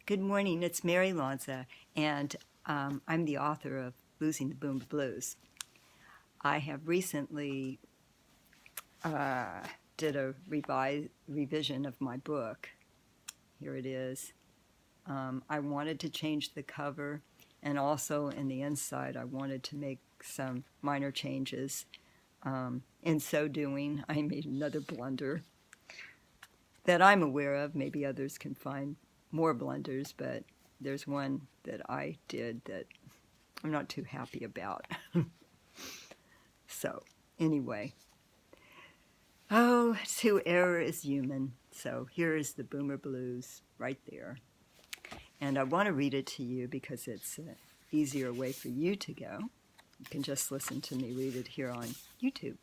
Good morning, it's Mary Lanza, and I'm the author of Losing the Boom Blues. I have recently did a revision of my book. Here it is. I wanted to change the cover, and also in the inside I wanted to make some minor changes. In so doing, I made another blunder that I'm aware of. Maybe others can find more blunders, but there's one that I did that I'm not too happy about. So, anyway. Oh, to err is human. So here is the Boomer Blues right there. And I want to read it to you because it's an easier way for you to go. You can just listen to me read it here on YouTube.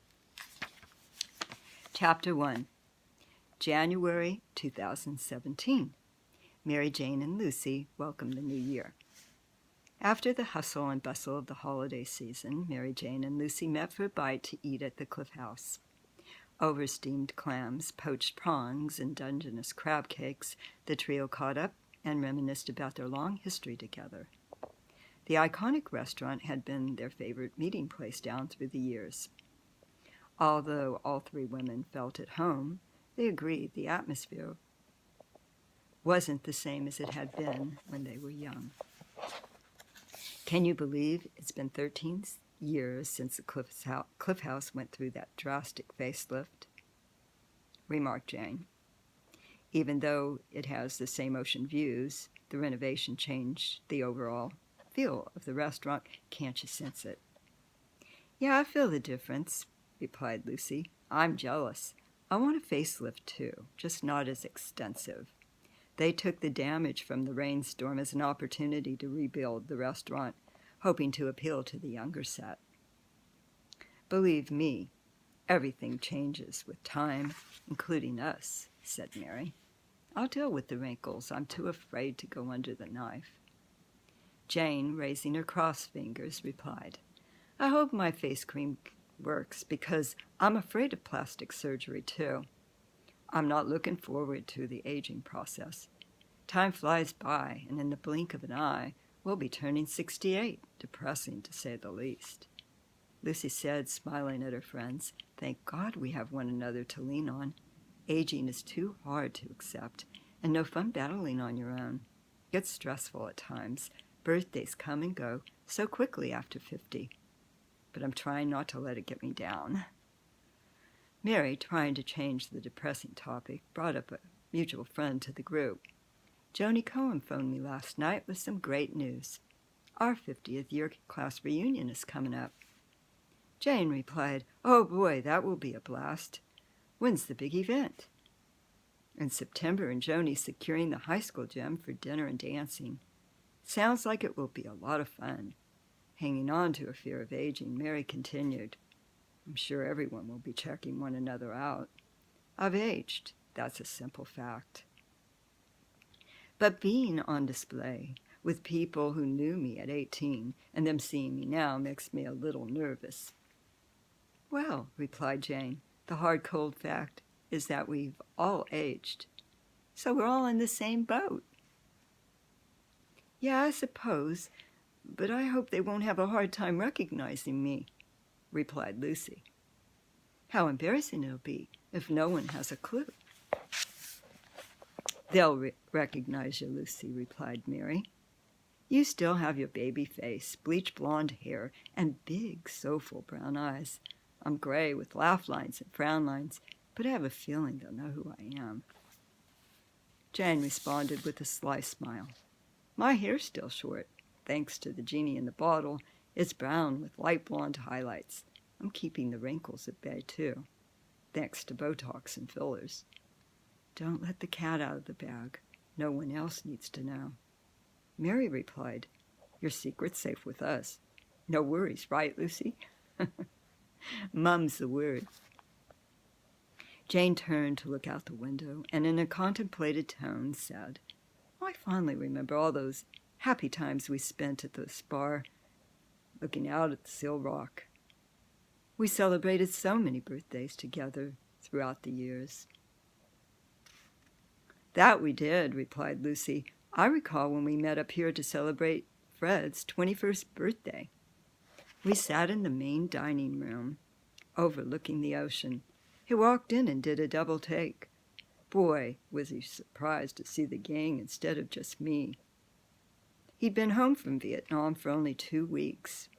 Chapter 1, January 2017. Mary Jane and Lucy welcome the new year. After the hustle and bustle of the holiday season, Mary Jane and Lucy met for a bite to eat at the Cliff House. Over steamed clams, poached prawns, and Dungeness crab cakes, the trio caught up and reminisced about their long history together. The iconic restaurant had been their favorite meeting place down through the years. Although all three women felt at home, they agreed the atmosphere wasn't the same as it had been when they were young. Can you believe it's been 13 years since the Cliff House went through that drastic facelift? Remarked Jane. Even though it has the same ocean views, the renovation changed the overall feel of the restaurant. Can't you sense it? Yeah, I feel the difference, replied Lucy. I'm jealous. I want a facelift too, just not as extensive. They took the damage from the rainstorm as an opportunity to rebuild the restaurant, hoping to appeal to the younger set. Believe me, everything changes with time, including us, said Mary. I'll deal with the wrinkles. I'm too afraid to go under the knife. Jane, raising her crossed fingers, replied, I hope my face cream works because I'm afraid of plastic surgery too. I'm not looking forward to the aging process. Time flies by, and in the blink of an eye, we'll be turning 68, depressing to say the least. Lucy said, smiling at her friends, Thank God we have one another to lean on. Aging is too hard to accept, and no fun battling on your own. It's stressful at times. Birthdays come and go so quickly after 50. But I'm trying not to let it get me down. Mary, trying to change the depressing topic, brought up a mutual friend to the group. Joni Cohen phoned me last night with some great news. Our 50th year class reunion is coming up. Jane replied, Oh boy, that will be a blast. When's the big event? In September, and Joni's securing the high school gym for dinner and dancing. Sounds like it will be a lot of fun. Hanging on to a fear of aging, Mary continued, I'm sure everyone will be checking one another out. I've aged, that's a simple fact. But being on display with people who knew me at 18 and them seeing me now makes me a little nervous. Well, replied Jane, the hard, cold fact is that we've all aged. So we're all in the same boat. Yeah, I suppose, but I hope they won't have a hard time recognizing me, replied Lucy. How embarrassing it'll be if no one has a clue. They'll recognize you, Lucy, replied Mary. You still have your baby face, bleach blonde hair, and big, soulful brown eyes. I'm gray with laugh lines and frown lines, but I have a feeling they'll know who I am. Jane responded with a sly smile. My hair's still short. Thanks to the genie in the bottle, it's brown with light blonde highlights. I'm keeping the wrinkles at bay, too, thanks to Botox and fillers. Don't let the cat out of the bag. No one else needs to know. Mary replied, Your secret's safe with us. No worries, right, Lucy? Mum's the word. Jane turned to look out the window and in a contemplative tone said, I fondly remember all those happy times we spent at the bar looking out at the Seal Rock. We celebrated so many birthdays together throughout the years. That we did, replied Lucy. I recall when we met up here to celebrate Fred's 21st birthday. We sat in the main dining room, overlooking the ocean. He walked in and did a double take. Boy, was he surprised to see the gang instead of just me. He'd been home from Vietnam for only 2 weeks.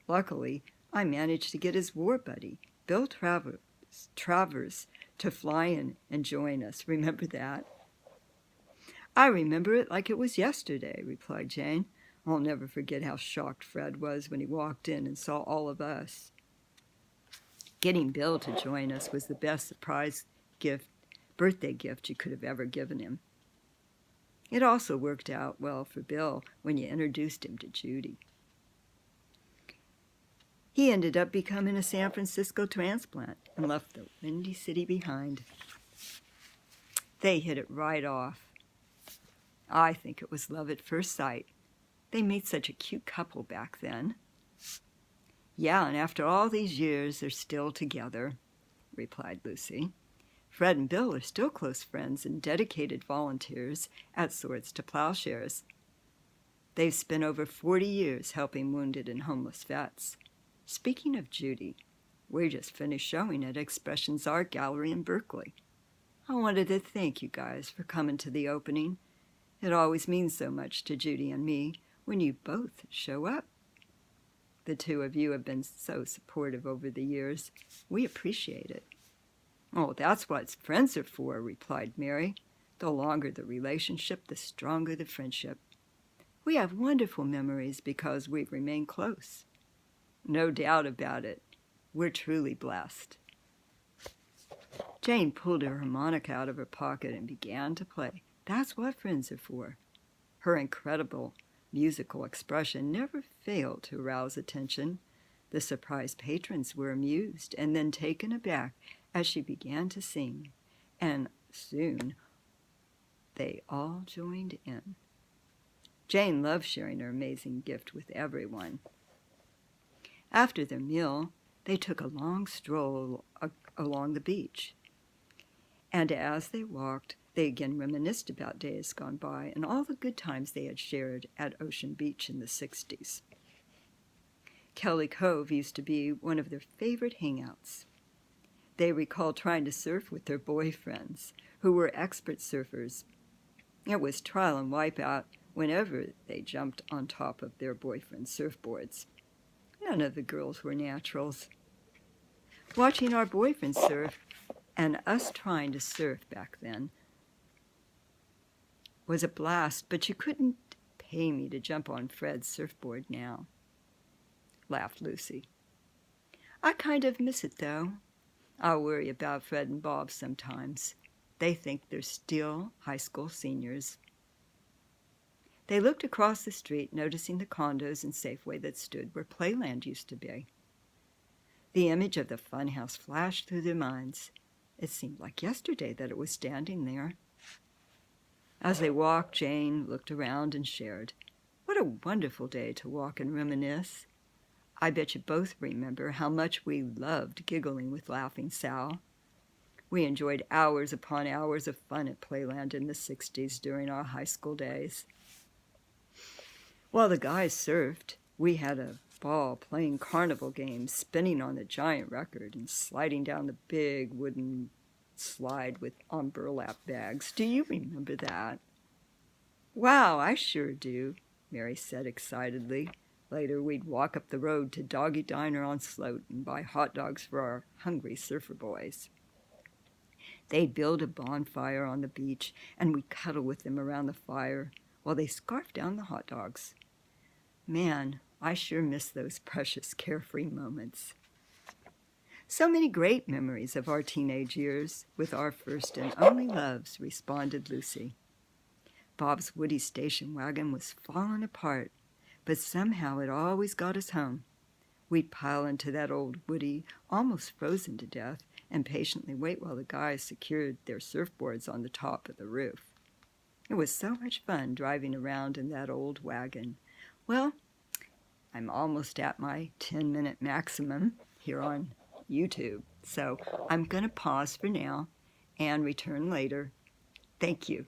Luckily, I managed to get his war buddy, Bill Travers, to fly in and join us. Remember that? I remember it like it was yesterday, replied Jane. I'll never forget how shocked Fred was when he walked in and saw all of us. Getting Bill to join us was the best birthday gift you could have ever given him. It also worked out well for Bill when you introduced him to Judy. He ended up becoming a San Francisco transplant and left the Windy City behind. They hit it right off. I think it was love at first sight. They made such a cute couple back then. Yeah, and after all these years, they're still together, replied Lucy. Fred and Bill are still close friends and dedicated volunteers at Swords to Plowshares. They've spent over 40 years helping wounded and homeless vets. Speaking of Judy, we just finished showing at Expressions Art Gallery in Berkeley. I wanted to thank you guys for coming to the opening. It always means so much to Judy and me when you both show up. The two of you have been so supportive over the years. We appreciate it. Oh, that's what friends are for, replied Mary. The longer the relationship, the stronger the friendship. We have wonderful memories because we've remained close. No doubt about it. We're truly blessed. Jane pulled her harmonica out of her pocket and began to play. That's what friends are for. Her incredible musical expression never failed to arouse attention. The surprised patrons were amused and then taken aback as she began to sing, and soon they all joined in. Jane loved sharing her amazing gift with everyone. After their meal, they took a long stroll along the beach, and as they walked, they again reminisced about days gone by and all the good times they had shared at Ocean Beach in the 60s. Kelly Cove used to be one of their favorite hangouts. They recalled trying to surf with their boyfriends, who were expert surfers. It was trial and wipeout whenever they jumped on top of their boyfriends' surfboards. None of the girls were naturals. Watching our boyfriends surf and us trying to surf back then was a blast, but you couldn't pay me to jump on Fred's surfboard now, laughed Lucy. I kind of miss it, though. I worry about Fred and Bob sometimes. They think they're still high school seniors. They looked across the street, noticing the condos and Safeway that stood where Playland used to be. The image of the funhouse flashed through their minds. It seemed like yesterday that it was standing there. As they walked, Jane looked around and shared. What a wonderful day to walk and reminisce. I bet you both remember how much we loved giggling with Laughing Sal. We enjoyed hours upon hours of fun at Playland in the 60s during our high school days. While the guys surfed, we had a ball playing carnival games, spinning on the giant record and sliding down the big wooden slide on burlap bags. Do you remember that? Wow, I sure do, Mary said excitedly. Later, we'd walk up the road to Doggy Diner on Sloat and buy hot dogs for our hungry surfer boys. They'd build a bonfire on the beach, and we'd cuddle with them around the fire while they scarfed down the hot dogs. Man, I sure miss those precious carefree moments. So many great memories of our teenage years with our first and only loves, responded Lucy. Bob's Woody station wagon was falling apart, but somehow it always got us home. We'd pile into that old Woody, almost frozen to death, and patiently wait while the guys secured their surfboards on the top of the roof. It was so much fun driving around in that old wagon. Well, I'm almost at my 10-minute maximum here on YouTube, so I'm going to pause for now and return later. Thank you.